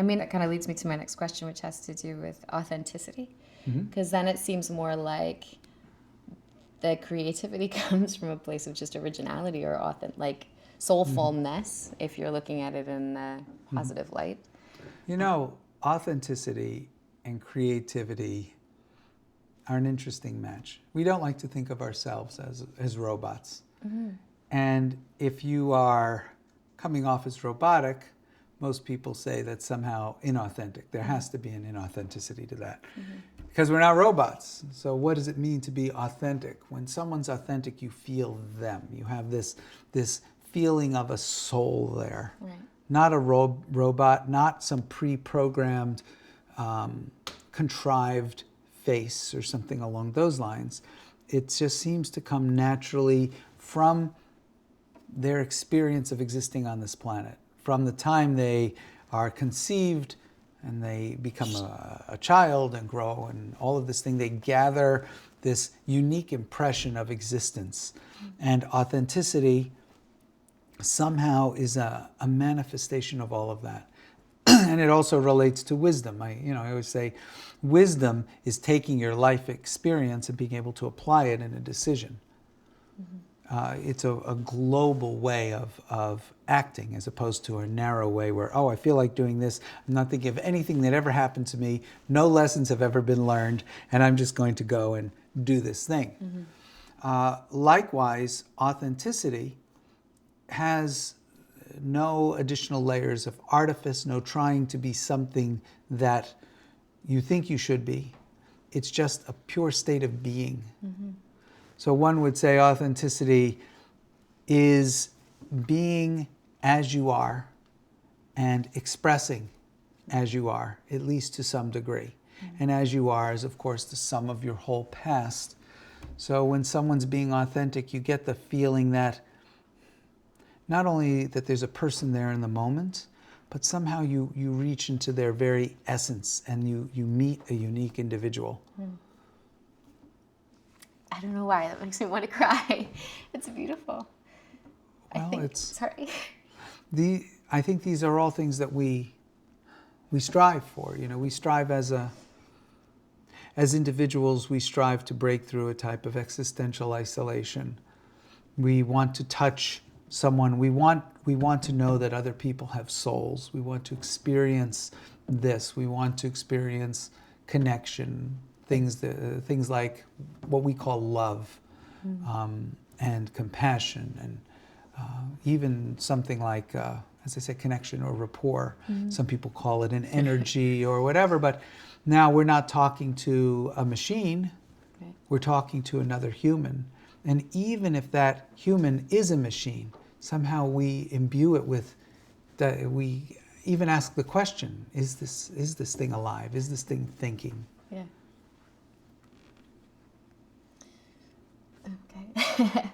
I mean, that kind of leads me to my next question, which has to do with authenticity. Because then it seems more like the creativity comes from a place of just originality or like soulfulness, if you're looking at it in a positive light. You know, authenticity and creativity are an interesting match. We don't like to think of ourselves as robots. And if you are coming off as robotic, most people say that's somehow inauthentic. There has to be an inauthenticity to that. Because we're not robots. So what does it mean to be authentic? When someone's authentic, you feel them. You have this feeling of a soul there. Right. Not a robot, not some pre-programmed, contrived face or something along those lines. It just seems to come naturally from their experience of existing on this planet. From the time they are conceived and they become a child and grow and all of this thing, they gather this unique impression of existence. And authenticity somehow is a manifestation of all of that. And it also relates to wisdom. I always say wisdom is taking your life experience and being able to apply it in a decision. It's a global way of acting as opposed to a narrow way where, I feel like doing this. I'm not thinking of anything that ever happened to me. No lessons have ever been learned, and I'm just going to go and do this thing. Likewise, authenticity has no additional layers of artifice, no trying to be something that you think you should be. It's just a pure state of being. So one would say authenticity is being as you are and expressing as you are, at least to some degree. And as you are is, of course, the sum of your whole past. So when someone's being authentic, you get the feeling that not only that there's a person there in the moment, but somehow you reach into their very essence and you meet a unique individual. I don't know why, that makes me want to cry. It's beautiful. Well, Sorry. I think these are all things that we strive for. We strive as individuals, we strive to break through a type of existential isolation. We want to touch someone. We want to know that other people have souls. We want to experience this. We want to experience connection, things like what we call love, and compassion, and even something like, as I say, connection or rapport. Some people call it an energy or whatever, but now we're not talking to a machine. Right. We're talking to another human. And even if that human is a machine, somehow we imbue it with we even ask the question, is this thing alive? Is this thing thinking? Yeah. Okay.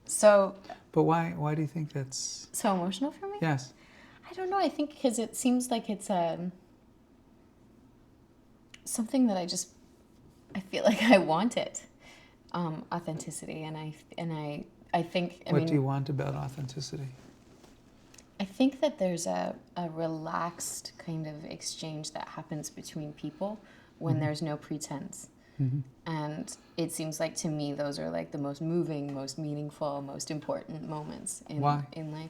So. But why do you think that's so emotional for me? Yes. I don't know. I think because it seems like it's something that I feel like I want it, authenticity, and I think. What do you want about authenticity? I think that there's a relaxed kind of exchange that happens between people when there's no pretense. And it seems like to me those are like the most moving, most meaningful, most important moments in life.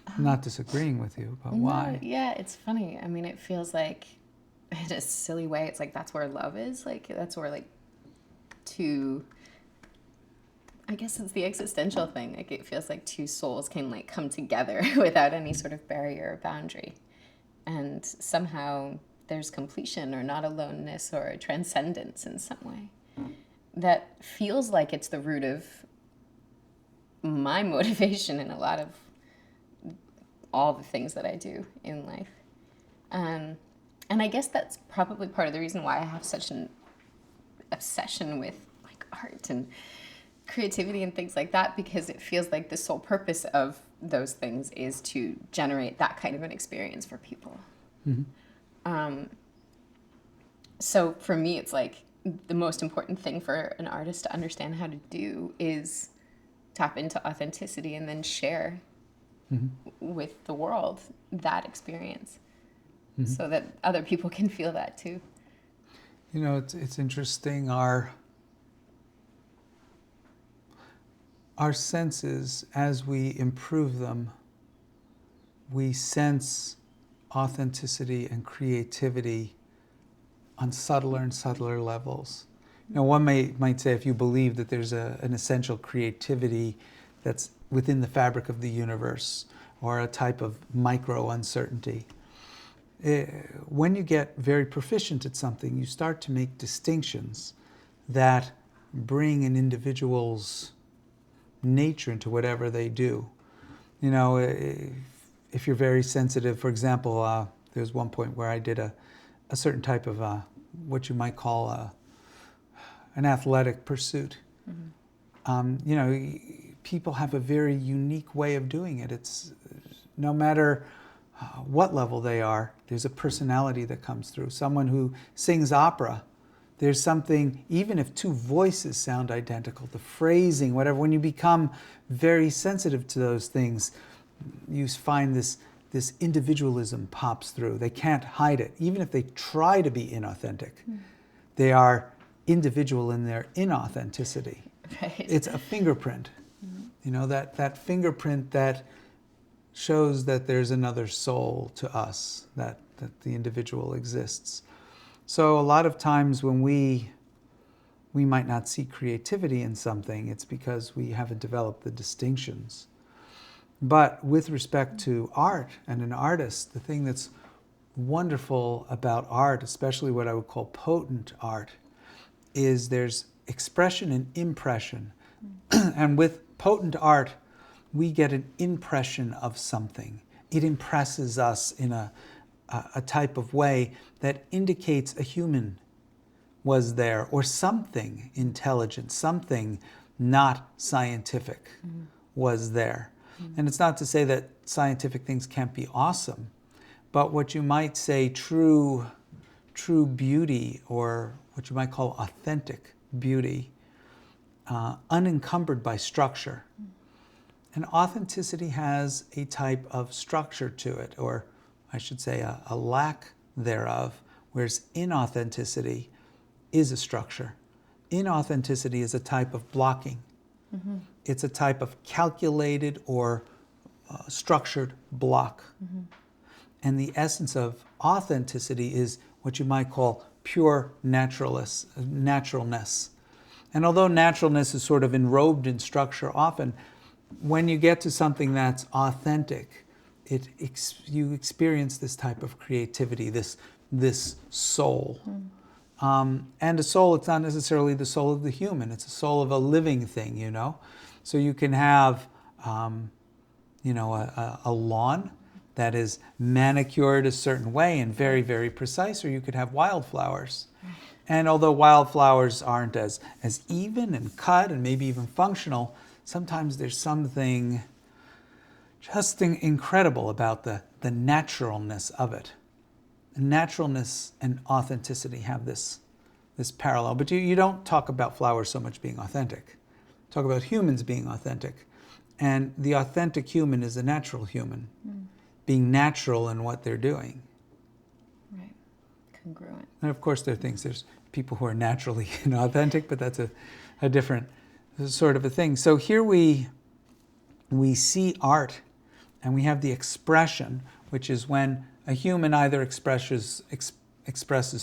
I'm not disagreeing with you, but why? Yeah, it's funny. I mean, it feels like, in a silly way, it's like that's where love is. Like that's where I guess it's the existential thing. Like it feels like two souls can like come together without any sort of barrier or boundary, and somehow there's completion or not aloneness or a transcendence in some way that feels like it's the root of my motivation in a lot of all the things that I do in life. And I guess that's probably part of the reason why I have such an obsession with like art and creativity and things like that, because it feels like the sole purpose of those things is to generate that kind of an experience for people. So for me, it's like the most important thing for an artist to understand how to do is tap into authenticity and then share with the world that experience, so that other people can feel that too. You know, it's interesting. Our senses, as we improve them, we sense authenticity and creativity on subtler and subtler levels. You know, one might say, if you believe that there's an essential creativity that's within the fabric of the universe, or a type of micro uncertainty, when you get very proficient at something, you start to make distinctions that bring an individual's nature into whatever they do. You know, if you're very sensitive, for example, there's one point where I did a certain type of what you might call an athletic pursuit. You know, people have a very unique way of doing it. It's no matter what level they are, there's a personality that comes through. Someone who sings opera, there's something, even if two voices sound identical, the phrasing, whatever, when you become very sensitive to those things, you find this individualism pops through. They can't hide it. Even if they try to be inauthentic, they are individual in their inauthenticity. Right. It's a fingerprint. You know, that fingerprint that shows that there's another soul to us, that the individual exists. So a lot of times when we might not see creativity in something, it's because we haven't developed the distinctions. But with respect to art and an artist, the thing that's wonderful about art, especially what I would call potent art, is there's expression and impression. And with potent art, we get an impression of something. It impresses us in a type of way that indicates a human was there, or something intelligent, something not scientific was there. And it's not to say that scientific things can't be awesome, but what you might say true beauty, or what you might call authentic beauty, unencumbered by structure. And authenticity has a type of structure to it, or I should say a lack thereof, whereas inauthenticity is a structure. Inauthenticity is a type of blocking. It's a type of calculated or structured block. And the essence of authenticity is what you might call pure naturalness. And although naturalness is sort of enrobed in structure often, when you get to something that's authentic, you experience this type of creativity, this soul. And a soul, it's not necessarily the soul of the human, it's a soul of a living thing, you know. So you can have, you know, a lawn that is manicured a certain way and very, very precise, or you could have wildflowers. And although wildflowers aren't as even and cut and maybe even functional, sometimes there's something just incredible about the naturalness of it. Naturalness and authenticity have this parallel. But you don't talk about flowers so much being authentic. Talk about humans being authentic. And the authentic human is a natural human, being natural in what they're doing. Right. Congruent. And of course there's people who are naturally inauthentic, but that's a different sort of a thing. So here we see art, and we have the expression, which is when a human either expresses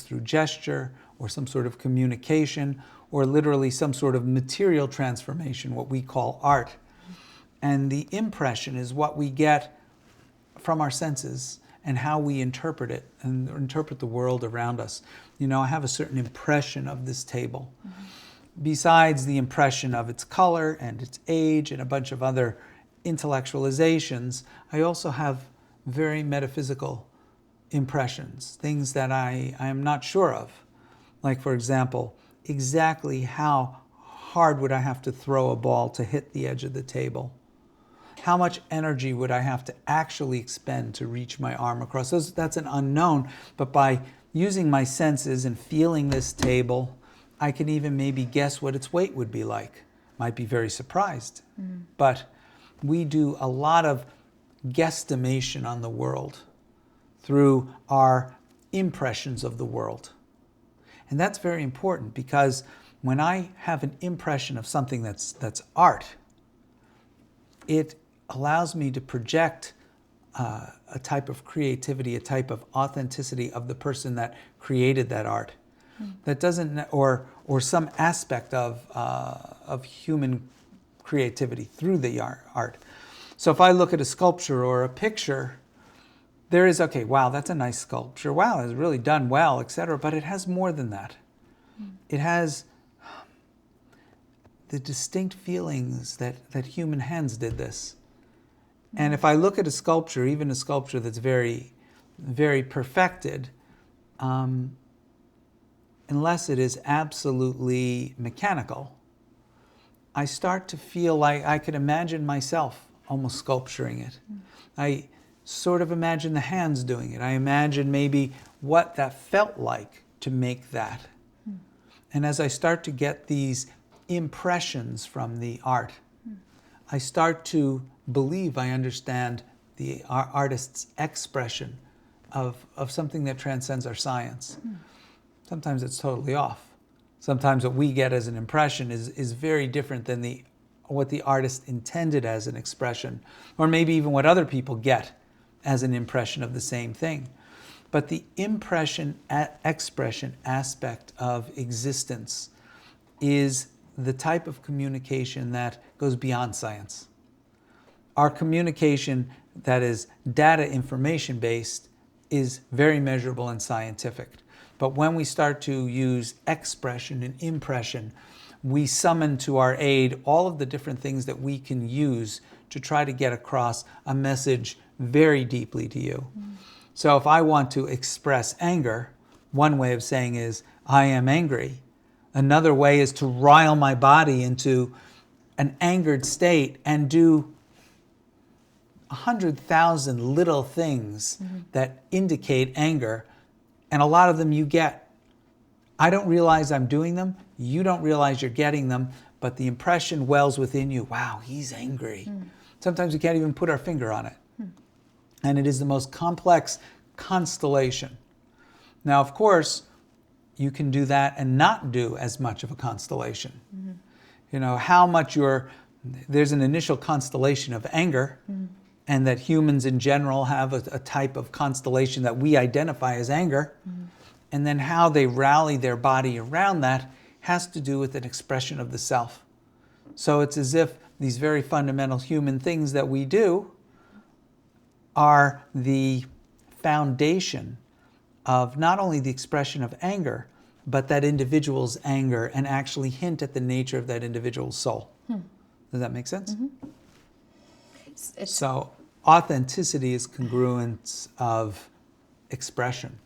through gesture or some sort of communication, or literally some sort of material transformation, what we call art. And the impression is what we get from our senses and how we interpret it and interpret the world around us. You know, I have a certain impression of this table. Besides the impression of its color and its age and a bunch of other intellectualizations, I also have very metaphysical impressions, things that I am not sure of. Like, for example, exactly how hard would I have to throw a ball to hit the edge of the table? How much energy would I have to actually expend to reach my arm across? That's an unknown, but by using my senses and feeling this table, I can even maybe guess what its weight would be like. Might be very surprised. But we do a lot of guesstimation on the world, through our impressions of the world. And that's very important, because when I have an impression of something that's art, it allows me to project a type of creativity, a type of authenticity of the person that created that art. That doesn't, or some aspect of human creativity through the art. So if I look at a sculpture or a picture, there is, okay, wow, that's a nice sculpture. Wow, it's really done well, etc. But it has more than that. It has the distinct feelings that human hands did this. And if I look at a sculpture, even a sculpture that's very, very perfected, unless it is absolutely mechanical, I start to feel like I could imagine myself almost sculpturing it. I sort of imagine the hands doing it. I imagine maybe what that felt like to make that. And as I start to get these impressions from the art, I start to believe I understand the artist's expression of something that transcends our science. Sometimes it's totally off. Sometimes what we get as an impression is very different than what the artist intended as an expression, or maybe even what other people get as an impression of the same thing. But the impression expression aspect of existence is the type of communication that goes beyond science. Our communication that is data information based is very measurable and scientific. But when we start to use expression and impression, we summon to our aid all of the different things that we can use to try to get across a message very deeply to you. So if I want to express anger, one way of saying is, I am angry. Another way is to rile my body into an angered state and do 100,000 little things that indicate anger. And a lot of them you get. I don't realize I'm doing them. You don't realize you're getting them. But the impression wells within you. Wow, he's angry. Sometimes we can't even put our finger on it. And it is the most complex constellation. Now, of course, you can do that and not do as much of a constellation. You know, how much there's an initial constellation of anger, and that humans in general have a type of constellation that we identify as anger. And then how they rally their body around that has to do with an expression of the self. So it's as if these very fundamental human things that we do are the foundation of not only the expression of anger, but that individual's anger, and actually hint at the nature of that individual's soul. Does that make sense? So authenticity is congruence of expression.